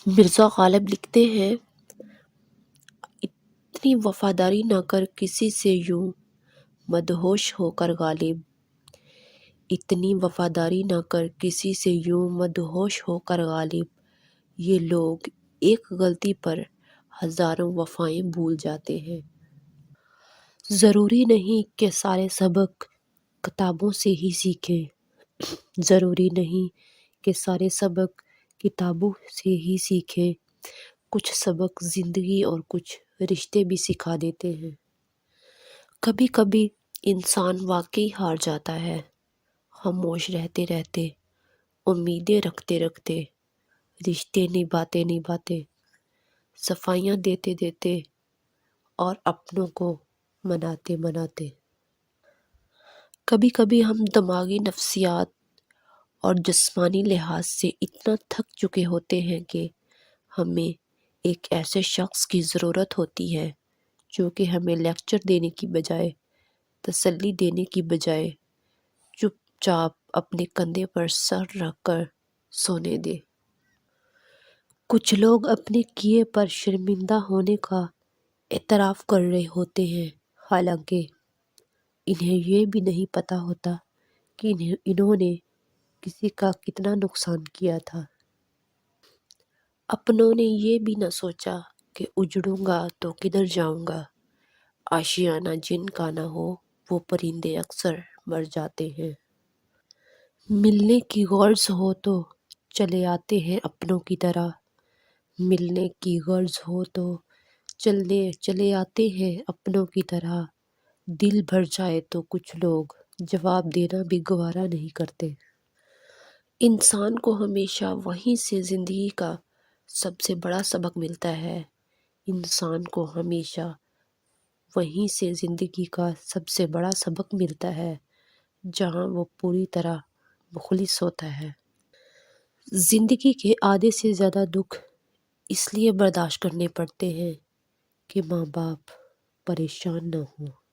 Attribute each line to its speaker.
Speaker 1: مرزا غالب لکھتے ہیں، اتنی وفاداری نہ کر کسی سے یوں مدہوش ہو کر غالب، اتنی وفاداری نہ کر کسی سے یوں مدہوش ہو کر غالب، یہ لوگ ایک غلطی پر ہزاروں وفائیں بھول جاتے ہیں۔ ضروری نہیں کہ سارے سبق کتابوں سے ہی سیکھیں، ضروری نہیں کہ سارے سبق کتابوں سے ہی سیکھیں، کچھ سبق زندگی اور کچھ رشتے بھی سکھا دیتے ہیں۔ کبھی کبھی انسان واقعی ہار جاتا ہے، خاموش رہتے رہتے، امیدیں رکھتے رکھتے، رشتے نبھاتے نبھاتے، صفائیاں دیتے دیتے اور اپنوں کو مناتے مناتے۔ کبھی کبھی ہم دماغی، نفسیات اور جسمانی لحاظ سے اتنا تھک چکے ہوتے ہیں کہ ہمیں ایک ایسے شخص کی ضرورت ہوتی ہے جو کہ ہمیں لیکچر دینے کی بجائے، تسلی دینے کی بجائے چپ چاپ اپنے کندھے پر سر رکھ کر سونے دے۔ کچھ لوگ اپنے کیے پر شرمندہ ہونے کا اعتراف کر رہے ہوتے ہیں، حالانکہ انہیں یہ بھی نہیں پتہ ہوتا کہ انہوں نے کسی کا کتنا نقصان کیا تھا۔ اپنوں نے یہ بھی نہ سوچا کہ اجڑوں گا تو کدھر جاؤں گا، آشیانہ جن کا نہ ہو وہ پرندے اکثر مر جاتے ہیں۔ ملنے کی غرض ہو تو چلے آتے ہیں اپنوں کی طرح، ملنے کی غرض ہو تو چلے آتے ہیں اپنوں کی طرح، دل بھر جائے تو کچھ لوگ جواب دینا بھی گوارا نہیں کرتے۔ انسان کو ہمیشہ وہیں سے زندگی کا سب سے بڑا سبق ملتا ہے، انسان کو ہمیشہ وہیں سے زندگی کا سب سے بڑا سبق ملتا ہے جہاں وہ پوری طرح مخلص ہوتا ہے۔ زندگی کے آدھے سے زیادہ دکھ اس لیے برداشت کرنے پڑتے ہیں کہ ماں باپ پریشان نہ ہوں۔